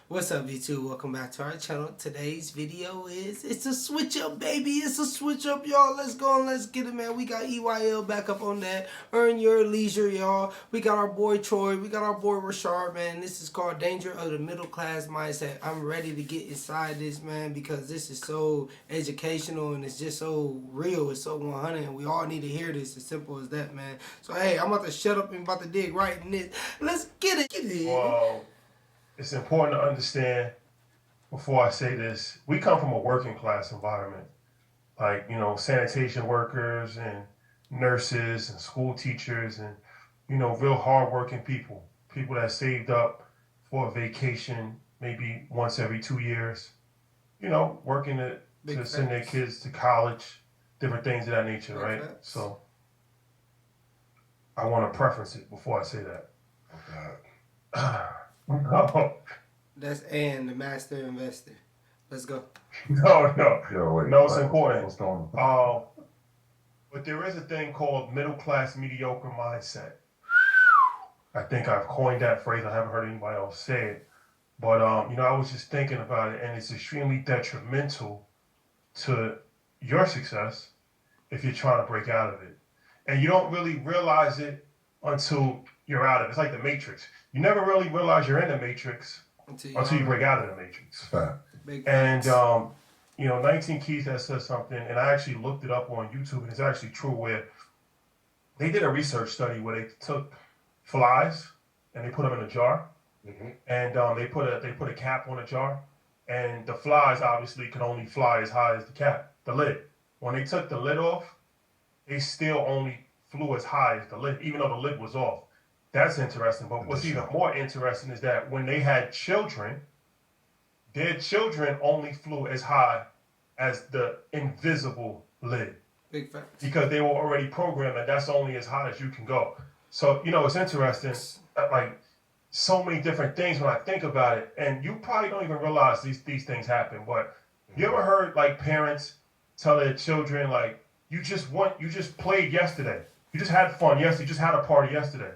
What's up, YouTube? Welcome back to our channel. Today's video it's a switch up, baby. It's a switch up, y'all. Let's go and let's get it, man. We got EYL back up on that. Earn your leisure, y'all. We got our boy Troy. We got our boy Rashard, man. This is called Danger of the Middle Class Mindset. I'm ready to get inside this, man, because this is so educational and it's just so real. It's so 100, and we all need to hear this. As simple as that, man. So hey, I'm about to shut up and about to dig right in this. Let's get it. Get it. Well, it's important to understand before I say this, we come from a working class environment. Like, sanitation workers and nurses and school teachers and, real hardworking people. People that saved up for a vacation maybe once every 2 years, working to send their kids to college, different things of that nature, right? So I want to preference it before I say that. Okay. No. That's Ann, the master investor. Let's go. No. Yo, wait, No, it's important. What's going on? But there is a thing called middle class mediocre mindset. I think I've coined that phrase. I haven't heard anybody else say it. But, I was just thinking about it, and it's extremely detrimental to your success if you're trying to break out of it. And you don't really realize it until you're out of it. It's like the Matrix. You never really realize you're in the Matrix until you break out of the Matrix. Fact. And, 19 Keys that says something, and I actually looked it up on YouTube, and it's actually true, where they did a research study where they took flies and they put them in a jar, and they put a cap on a jar, and the flies obviously can only fly as high as the cap, the lid. When they took the lid off, they still only flew as high as the lid, even though the lid was off. That's interesting. But what's even more interesting is that when they had children, their children only flew as high as the invisible lid. Big facts. Because they were already programmed that that's only as high as you can go. So, it's interesting, like so many different things when I think about it. And you probably don't even realize these things happen. But you ever heard like parents tell their children, like, you just played yesterday. You just had fun yesterday. You just had a party yesterday.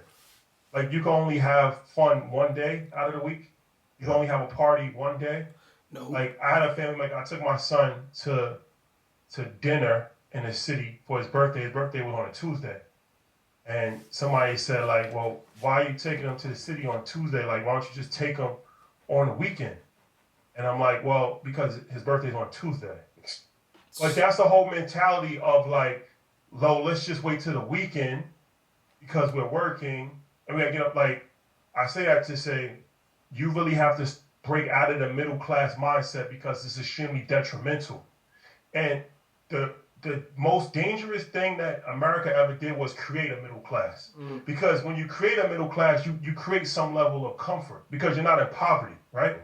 Like, you can only have fun one day out of the week. You can only have a party one day. No. Like, I had a family, like, I took my son to dinner in the city for his birthday. His birthday was on a Tuesday. And somebody said, like, well, why are you taking him to the city on Tuesday? Like, why don't you just take him on the weekend? And I'm like, well, because his birthday's on Tuesday. Like, that's the whole mentality of, like, let's just wait till the weekend because we're working. And we gotta get up. Like, I say that to say, you really have to break out of the middle class mindset because it's extremely detrimental. And the most dangerous thing that America ever did was create a middle class. Because when you create a middle class, you create some level of comfort because you're not in poverty, right?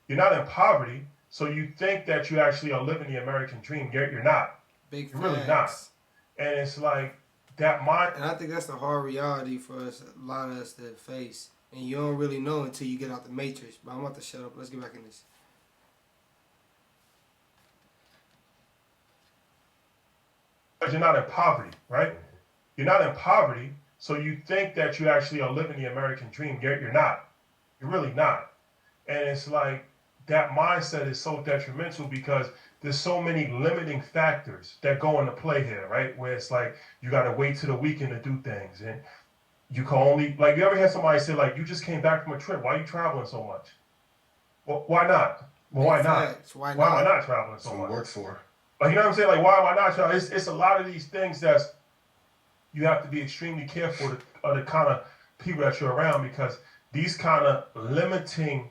You're not in poverty, so you think that you actually are living the American dream. You're not. Big You're really not. And it's like that mind. And I think that's the hard reality for us, a lot of us to face. And you don't really know until you get out the Matrix. But I'm about to shut up. Let's get back in this. Because you're not in poverty, right? You're not in poverty, so you think that you actually are living the American dream. You're not. You're really not. And it's like that mindset is so detrimental because there's so many limiting factors that go into play here, right? Where it's like you got to wait till the weekend to do things. And you can only, like, you ever hear somebody say, like, you just came back from a trip. Why are you traveling so much? Well, why not? Well, why not? Why am I not traveling so much? Work for. Like, you know what I'm saying? Like, why am I not traveling? It's a lot of these things that you have to be extremely careful of the kind of people that you're around because these kind of limiting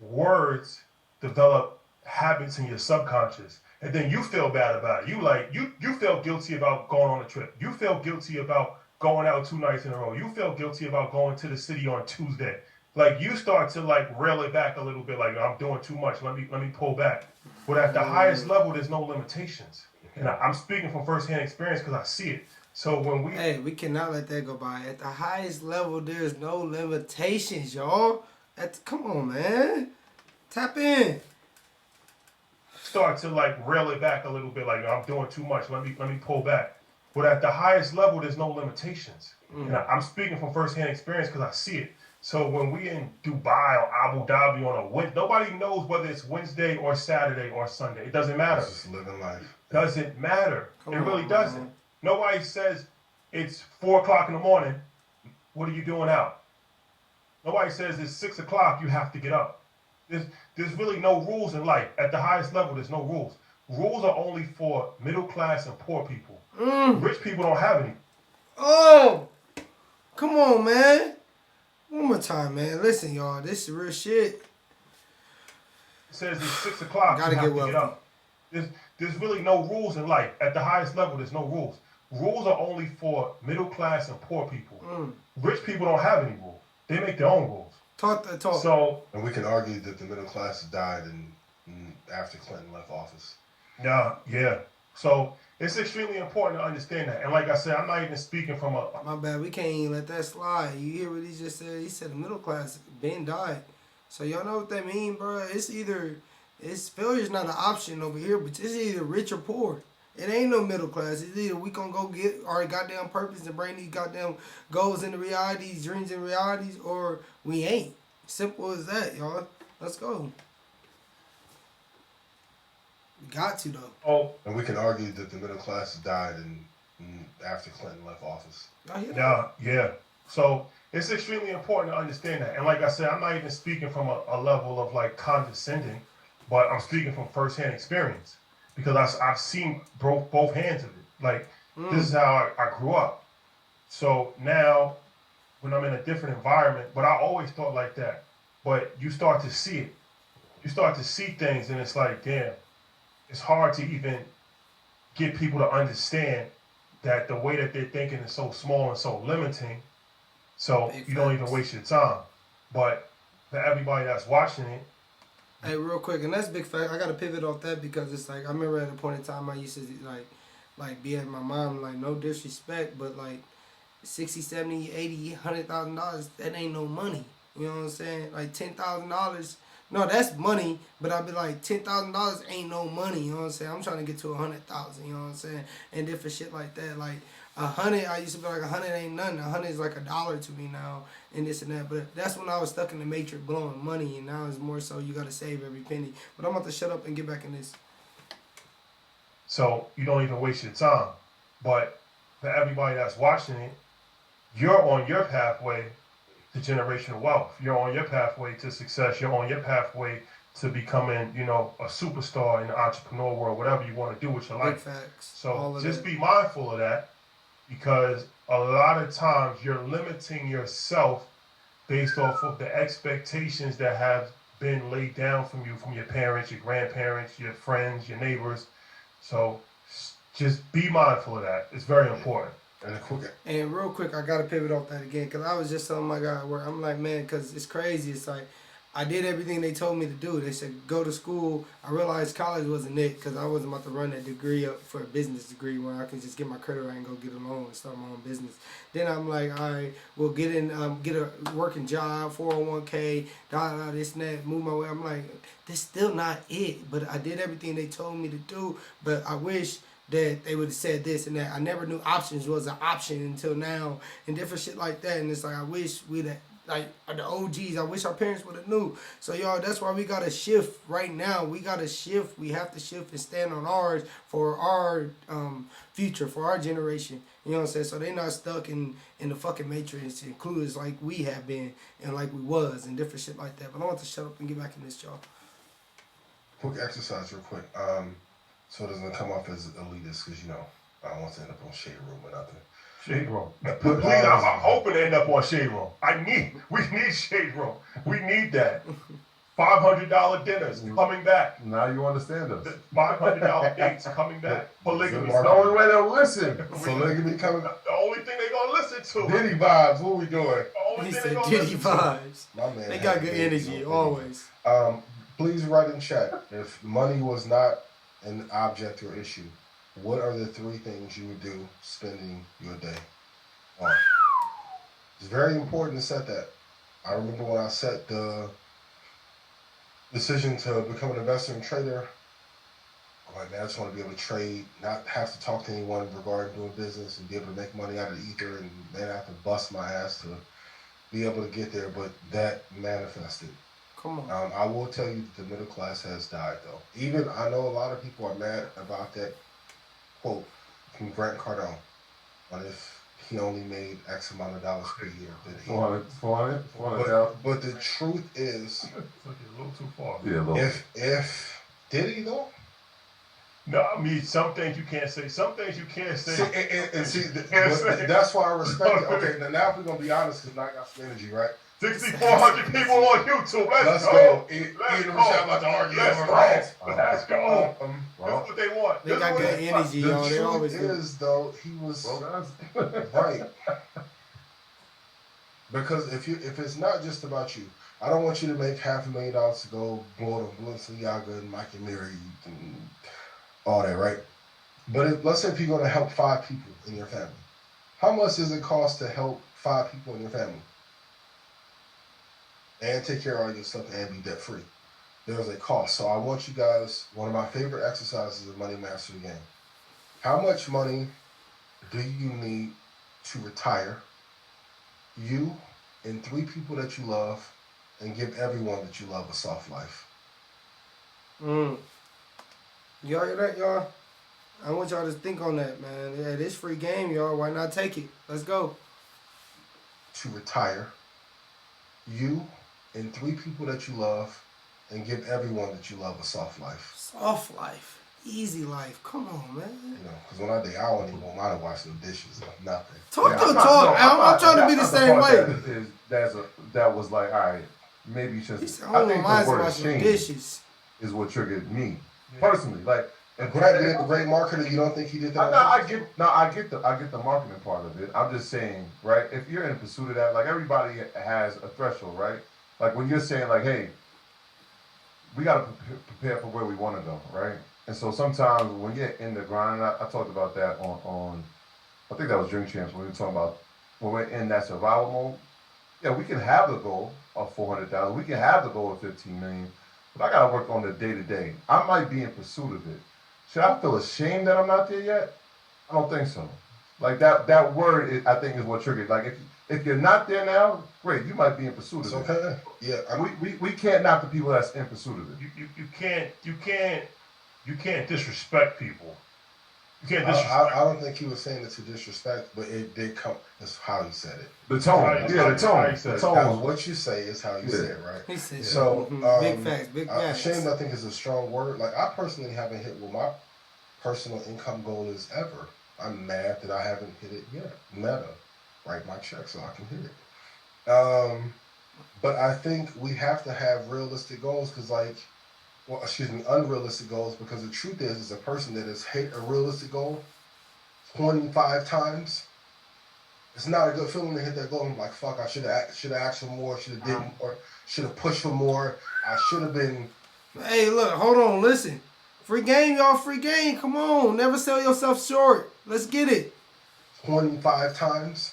words develop habits in your subconscious. And then you feel bad about it. You feel guilty about going on a trip. You feel guilty about going out 2 nights in a row. You feel guilty about going to the city on Tuesday. Like, you start to, like, reel it back a little bit, like, I'm doing too much. Let me pull back. But at the highest level, there's no limitations. And I'm speaking from firsthand experience because I see it. So when we cannot let that go by. At the highest level, there's no limitations, y'all. Come on, man. Tap in. Start to, like, reel it back a little bit, like, I'm doing too much. Let me pull back. But at the highest level, there's no limitations. And I'm speaking from firsthand experience because I see it. So when we in Dubai or Abu Dhabi on a Wednesday, nobody knows whether it's Wednesday or Saturday or Sunday. It doesn't matter. It's just living life. Doesn't matter. Come It really on, doesn't. man. Nobody says it's 4 o'clock in the morning. What are you doing out? Nobody says it's 6 o'clock. You have to get up. There's really no rules in life. At the highest level, there's no rules. Rules are only for middle class and poor people. Rich people don't have any. Oh, come on, man. One more time, man. Listen, y'all. This is real shit. It says it's 6 o'clock. Gotta you have get to get wealthy. up. There's really no rules in life. At the highest level, there's no rules. Rules are only for middle class and poor people. Rich people don't have any rules. They make their own rules. Talk the talk. So, And we can argue that the middle class died after Clinton left office. yeah. So it's extremely important to understand that. And like I said, I'm not even speaking from a. My bad. We can't even let that slide. You hear what he just said? He said the middle class been died. So y'all know what that mean, bro? It's failure's not an option over here, but it's either rich or poor. It ain't no middle class. It's either we gonna go get our goddamn purpose and bring these goddamn goals into reality, these dreams and realities, or we ain't. Simple as that, y'all. Let's go. We got to though. Oh, And we can argue that the middle class died after Clinton left office. Y'all hear that? yeah. So it's extremely important to understand that. And like I said, I'm not even speaking from a level of like condescending, but I'm speaking from firsthand experience because I've seen both hands of it. Like this is how I grew up. So now when I'm in a different environment, but I always thought like that. But you start to see it. You start to see things and it's like, damn, it's hard to even get people to understand that the way that they're thinking is so small and so limiting. So Big you don't even facts. waste your time. But for everybody that's watching it, Hey, real quick, and that's big fact. I gotta pivot off that because it's like I remember at a point in time I used to like be at my mom, like no disrespect, but like 60, 70, 80, $100,000, that ain't no money. You know what I'm saying? Like $10,000. No, that's money, but I'd be like $10,000 ain't no money. You know what I'm saying? I'm trying to get to 100,000. You know what I'm saying? And different shit like that. Like 100, I used to be like 100 ain't nothing. 100 is like $1 to me now, and this and that. But that's when I was stuck in the matrix blowing money, and now it's more so you gotta save every penny. But I'm about to shut up and get back in this. so you don't even waste your time. But for everybody that's watching it, you're on your pathway to generational wealth. You're on your pathway to success. You're on your pathway to becoming, a superstar in the entrepreneur world, whatever you want to do with your Big life. facts. So All of just that. be mindful of that because a lot of times you're limiting yourself based off of the expectations that have been laid down from you, from your parents, your grandparents, your friends, your neighbors. So just be mindful of that. It's very important. And real quick, I gotta pivot off that again because I was just telling my guy at work. I'm like, man, because it's crazy. It's like I did everything they told me to do. They said go to school. I realized college wasn't it because I wasn't about to run that degree up for a business degree where I can just get my credit right and go get a loan and start my own business. Then I'm like, all right, well, get a working job, 401k, this and that, move my way. I'm like, this still not it. But I did everything they told me to do. But I wish that they would have said this and that. I never knew options was an option until now and different shit like that. And it's like I wish we'd have, like the OGs, I wish our parents would have knew. So y'all, that's why we gotta shift right now. We gotta shift. We have to shift and stand on ours for our future, for our generation. You know what I'm saying? So they're not stuck in the fucking matrix and clueless like we have been and like we was and different shit like that. But I want to shut up and get back in this, y'all. Quick exercise, real quick. So it doesn't come off as elitist, because I don't want to end up on Shade Room or nothing. Shade Room. Please, I'm hoping to end up on Shade Room. We need Shade Room. We need that. $500 dinners coming back. Now you understand us. $500 dates coming back. Polygamy. The only way to listen. Polygamy coming. The only thing they gonna listen to. Diddy vibes. What we doing? The only He thing said they gonna Diddy listen to. vibes. My man. They got good energy always. Please write in chat, if money was not an object or issue, what are the 3 things you would do spending your day on? It's very important to set that. I remember when I set the decision to become an investor and trader, I'm like, man, I just want to be able to trade, not have to talk to anyone regarding doing business and be able to make money out of the ether and then have to bust my ass to be able to get there, but that manifested. Come on. I will tell you that the middle class has died, though. Even I know a lot of people are mad about that quote from Grant Cardone on if he only made X amount of dollars per year. That he, 400,000. but the truth is, It's like a little too far. Yeah, a little. if did he though? No, I mean some things you can't say. Some things you can't say. That's why I respect it. Okay, now if we're gonna be honest, because now I got some energy, right? 6,400 people on YouTube. Let's go. go. Let's go. About to argue Let's over go. rants. Let's go. Well, That's what they want. They got good energy, The y'all. They truth always do. is, though, he was guys. right. Because if it's not just about you, I don't want you to make $500,000 to go blow the Balenciaga and Mike and Mary and all that, right? But let's say if you're going to help 5 people in your family, how much does it cost to help 5 people in your family? And take care of all your stuff and be debt free. There's a cost. So I want you guys, one of my favorite exercises of Money Mastery Game. How much money do you need to retire, you and 3 people that you love, and give everyone that you love a soft life? Y'all hear that, y'all? I want y'all to think on that, man. Yeah, this free game, y'all. Why not take it? Let's go. To retire, you and 3 people that you love, and give everyone that you love a soft life. Soft life. Easy life. Come on, man. You know, because when I day, I don't even want mine to wash no dishes or nothing. Talk Yeah, your I'm not- talk. no, I'm trying to be the that's not same part way. That was like, all right, maybe you should. He said, I I think want the mine word washing shame dishes. is what triggered me personally. Like, if Grant did the great marketer. You don't think he did that? I get the marketing part of it. I'm just saying, right? If you're in pursuit of that, like everybody has a threshold, right? Like when you're saying, like, hey, we gotta prepare for where we want to go, right? And so sometimes when you're in the grind, I talked about that on I think that was Drink Champs when we were talking about when we're in that survival mode. Yeah, we can have the goal of 400,000. We can have the goal of 15 million, but I gotta work on the day to day. I might be in pursuit of it. Should I feel ashamed that I'm not there yet? I don't think so. Like that word, I think, is what triggered. Like if you're not there now, great, you might be in pursuit of It's it. okay. Yeah, We can't knock the people that's in pursuit of it. You can't disrespect people. You can't disrespect. I don't think he was saying it to disrespect, but it did come. That's how he said it. The tone, the tone. Now, what you say is how you say it, right? He said, So, big facts, big facts. Ashamed, I think, is a strong word. Like, I personally haven't hit what my personal income goal is ever. I'm mad that I haven't hit it yet. Meta, write my check so I can hit it. But I think we have to have realistic goals because, unrealistic goals, because the truth is a person that has hit a realistic goal 25 times, it's not a good feeling to hit that goal. I'm like, fuck, I should have asked for more, should have did more, should have pushed for more, I should have been. Hey, look, hold on, listen. Free game, y'all, free game. Come on, never sell yourself short. Let's get it. 25 times.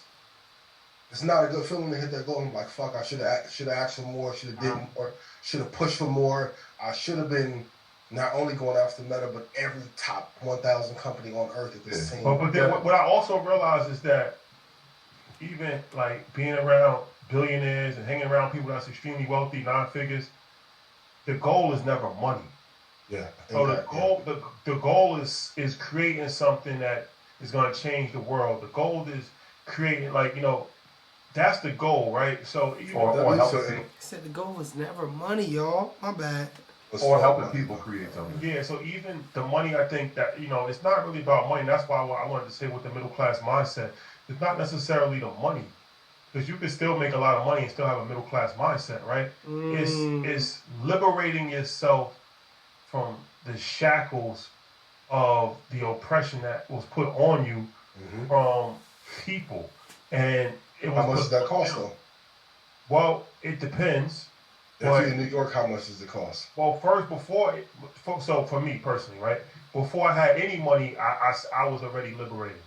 It's not a good feeling to hit that goal. I'm like, fuck, I should have asked for more, should have did more, should have pushed for more. I should have been not only going after Meta, but every top 1,000 company on earth at the same time. But then what I also realized is that even like being around billionaires and hanging around people that's extremely wealthy, 9 figures, the goal is never money. Yeah. So the goal is creating something that is going to change the world. The goal is creating, like, that's the goal, right? So or helping people. He said the goal was never money, y'all. My bad. Or helping people create something. Yeah, so even the money, I think that, it's not really about money. That's why I wanted to say with the middle class mindset, it's not necessarily the money. Because you can still make a lot of money and still have a middle class mindset, right? It's liberating yourself from the shackles of the oppression that was put on you from people. And how much does that cost, though? Well, it depends. If you're in New York, how much does it cost? Well, so for me personally, right? Before I had any money, I was already liberated.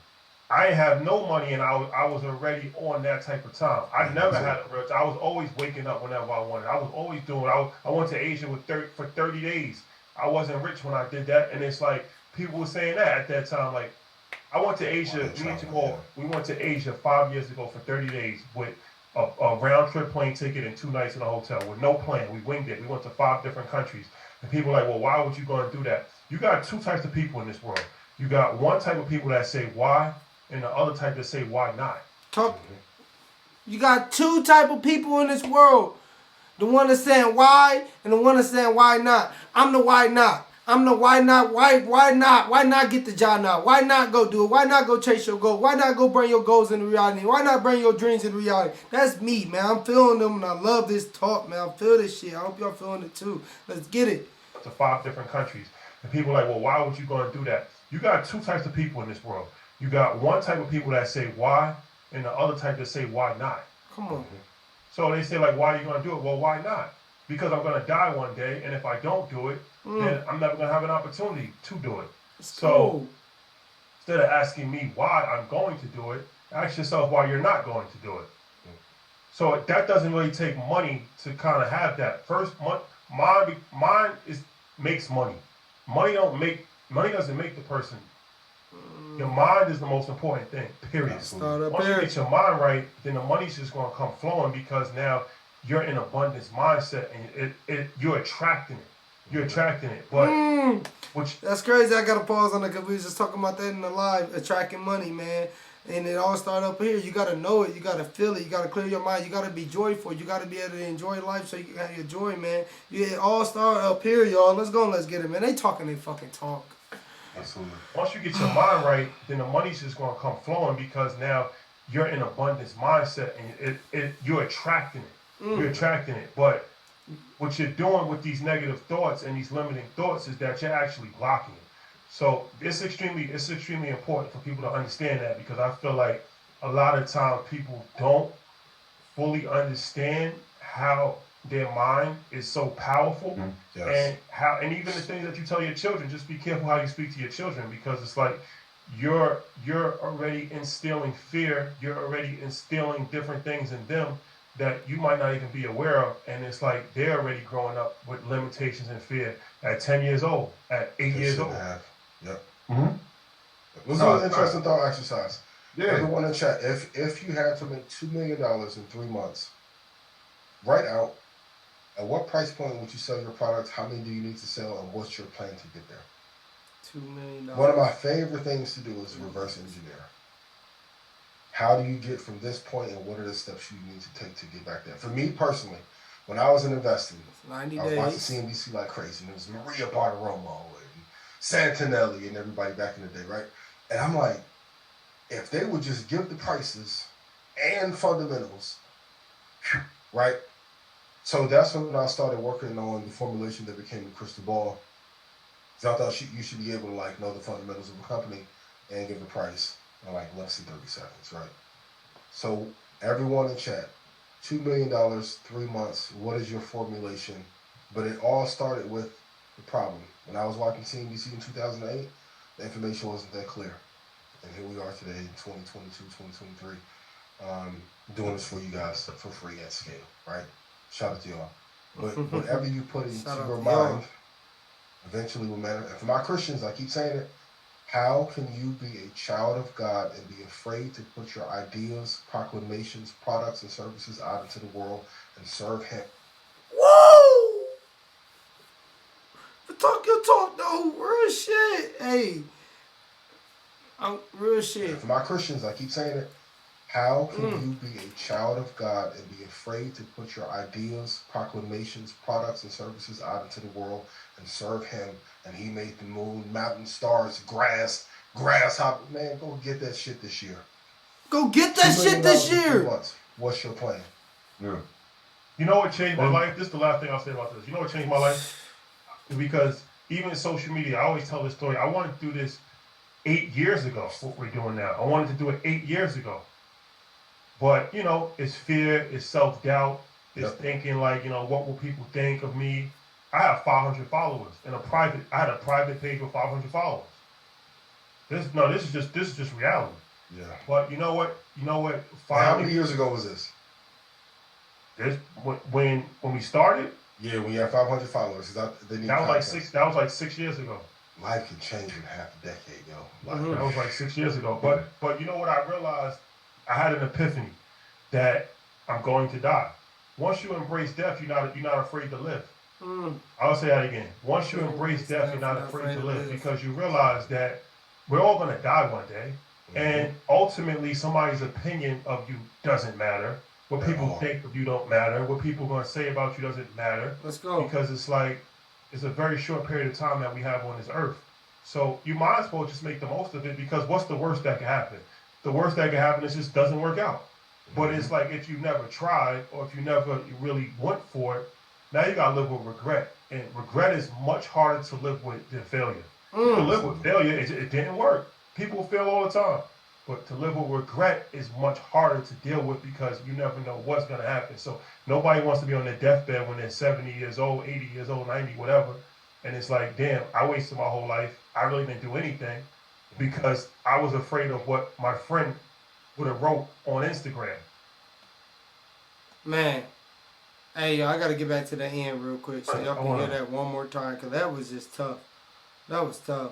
I didn't have no money, and I was already on that type of time. I never had a rich. I was always waking up whenever I wanted. I was always doing. I went to Asia for 30 days. I wasn't rich when I did that, and it's like people were saying that at that time. Like, I went to Asia. We went to Asia 5 years ago for 30 days with a round trip plane ticket and 2 nights in a hotel with no plan. We winged it. We went to 5 different countries. And people are like, well, why would you go and do that? You got 2 types of people in this world. You got one type of people that say why, and the other type that say why not. Talk. You got 2 type of people in this world. The one that's saying why and the one that's saying why not. I'm the why not. I'm the why not. Why not? Why not get the job now? Why not go do it? Why not go chase your goal? Why not go bring your goals into reality? Why not bring your dreams into reality? That's me, man. I'm feeling them and I love this talk, man. I feel this shit. I hope y'all feeling it too. Let's get it. To 5 different countries. And people are like, well, why would you go and do that? You got 2 types of people in this world. You got one type of people that say why, and the other type that say why not. Come on. So they say, like, why are you going to do it? Well, why not? Because I'm going to die one day, and if I don't do it, then I'm never going to have an opportunity to do it. So instead of asking me why I'm going to do it, ask yourself why you're not going to do it. So that doesn't really take money to kind of have that. First, mine makes money. Money doesn't make the person. Your mind is the most important thing, period. Once you get your mind right, then the money's just going to come flowing because now you're in abundance mindset and you're attracting it. You're attracting it. But that's crazy. I got to pause on that because we was just talking about that in the live, attracting money, man. And it all started up here. You got to know it. You got to feel it. You got to clear your mind. You got to be joyful. You got to be able to enjoy life so you can have your joy, man. It all started up here, y'all. Let's go and let's get it, man. They talking they fucking talk. Absolutely. Once you get your mind right, then the money's just going to come flowing because now you're in abundance mindset and you're attracting it. You're attracting it. But what you're doing with these negative thoughts and these limiting thoughts is that you're actually blocking it. So it's extremely important for people to understand that because I feel like a lot of times people don't fully understand how their mind is so powerful and even the things that you tell your children, just be careful how you speak to your children because it's like you're already instilling fear, you're already instilling different things in them that you might not even be aware of, and it's like they're already growing up with limitations and fear at 10 years old, at 8 years old. Yep. This is an interesting thought exercise. Yeah. Everyone in chat, if you had to make $2 million in 3 months, write out at what price point would you sell your product, how many do you need to sell, and what's your plan to get there? $2 million. One of my favorite things to do is reverse engineer. How do you get from this point, and what are the steps you need to take to get back there? For me personally, when I was investing, 90 I was days. watching CNBC like crazy, and it was Maria Bartiromo and Santinelli and everybody back in the day, right? And I'm like, if they would just give the prices and fundamentals, right? So that's when I started working on the formulation that became the crystal ball. So I thought you should be able to like know the fundamentals of a company and give a price in like less than 30 seconds, right? So everyone in chat, $2 million, 3 months, what is your formulation? But it all started with the problem. When I was watching CNBC in 2008, the information wasn't that clear. And here we are today in 2022, 2023, doing this for you guys for free at scale, right? Shout out to y'all. But whatever you put into your mind, eventually will matter. And for my Christians, I keep saying it, how can you be a child of God and be afraid to put your ideas, proclamations, products, and services out into the world and serve Him? Whoa! But talk your talk, though. Real shit. Hey. Real shit. And for my Christians, I keep saying it, how can you be a child of God and be afraid to put your ideas, proclamations, products, and services out into the world and serve Him? And He made the moon, mountains, stars, grasshopper. Man, go get that shit this year. Go get that shit this year. What's your plan? Yeah. You know what changed my life? This is the last thing I'll say about this. You know what changed my life? Because even in social media, I always tell this story. I wanted to do this 8 years ago, what we're doing now. I wanted to do it 8 years ago. But, you know, it's fear, it's self-doubt, it's thinking like, you know, what will people think of me? I have 500 followers I had a private page with 500 followers. This is just reality. Yeah. But you know what? How many years ago was this? When we started? Yeah, when you had 500 followers. That was like 6 years ago. Life can change in half a decade, yo. That was like 6 years ago. But you know what I realized? I had an epiphany that I'm going to die. Once you embrace death, you're not afraid to live. Mm. I'll say that again. Once you embrace death, you're not afraid to live because you realize that we're all going to die one day. And ultimately, somebody's opinion of you doesn't matter. What people think of you don't matter. What people are going to say about you doesn't matter. Let's go. Because it's like, it's a very short period of time that we have on this earth. So you might as well just make the most of it because what's the worst that can happen? The worst that can happen is just doesn't work out. But it's like if you never tried or if you never really went for it, now you got to live with regret. And regret is much harder to live with than failure. You can live with failure, it didn't work. People fail all the time. But to live with regret is much harder to deal with because you never know what's going to happen. So nobody wants to be on their deathbed when they're 70 years old, 80 years old, 90, whatever. And it's like, damn, I wasted my whole life. I really didn't do anything because I was afraid of what my friend would have wrote on Instagram. Man. Hey, yo, I got to get back to the end real quick so y'all can hear that one more time because that was just tough. That was tough.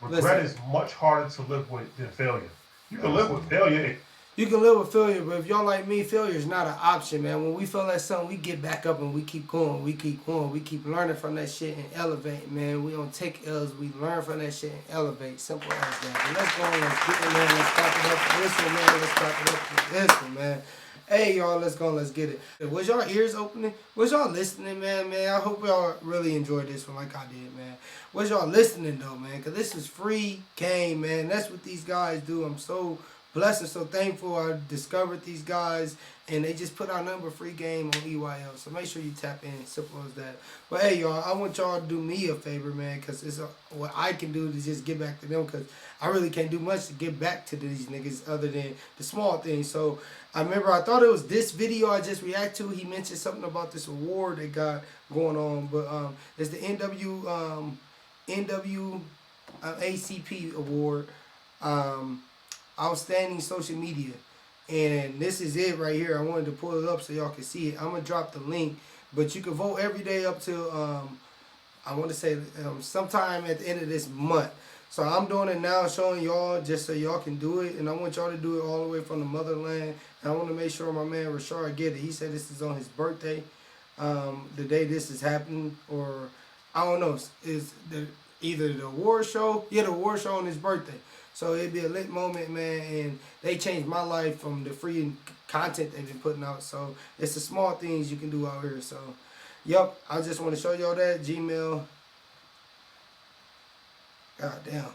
Regret is much harder to live with than failure. You can live with failure. You can live with failure, but if y'all like me, failure is not an option, man. When we feel like something, we get back up and we keep going. We keep going. We keep learning from that shit and elevate, man. We don't take L's. We learn from that shit and elevate. Simple as that. But let's go on. Let's get it, man. Let's clap it up for this one, man. Let's clap it up for this one, man. Hey, y'all, let's go. Let's get it. Was y'all ears opening? Was y'all listening, man? I hope y'all really enjoyed this one like I did, man. Was y'all listening, though, man? Because this is free game, man. That's what these guys do. I'm so blessed and so thankful I discovered these guys, and they just put out number free game on EYL. So make sure you tap in. Simple as that. But, hey, y'all, I want y'all to do me a favor, man, because it's what I can do to just get back to them because I really can't do much to get back to these niggas other than the small things. So I remember I thought it was this video I just react to. He mentioned something about this award they got going on, but it's the NAACP award, outstanding social media, and this is it right here. I wanted to pull it up so y'all can see it. I'm gonna drop the link, but you can vote every day up till I want to say sometime at the end of this month. So I'm doing it now, showing y'all just so y'all can do it. And I want y'all to do it all the way from the motherland. And I want to make sure my man Rashard get it. He said this is on his birthday, the day this is happening. Or, I don't know, is either the award show. Yeah, the award show on his birthday. So it'd be a lit moment, man. And they changed my life from the free content they've been putting out. So it's the small things you can do out here. So, yup, I just want to show y'all that. Gmail. God damn.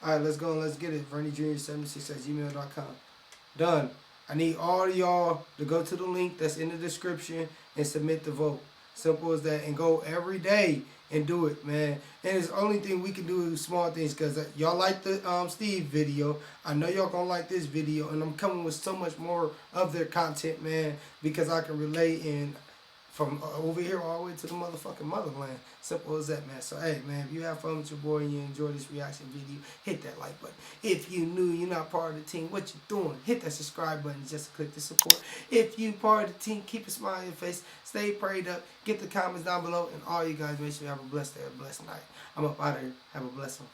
Alright, let's go and let's get it. VerneyJr76@gmail.com. Done. I need all of y'all to go to the link that's in the description and submit the vote. Simple as that. And go every day and do it, man. And it's the only thing we can do is small things because y'all like the Steve video. I know y'all gonna like this video. And I'm coming with so much more of their content, man, because I can relate and from over here all the way to the motherfucking motherland. Simple as that, man. So, hey, man, if you have fun with your boy and you enjoy this reaction video, hit that like button. If you new, you're not part of the team, what you doing? Hit that subscribe button just to click the support. If you part of the team, keep a smile on your face. Stay prayed up. Get the comments down below. And all you guys, make sure you have a blessed day, a blessed night. I'm up out of here. Have a blessed one.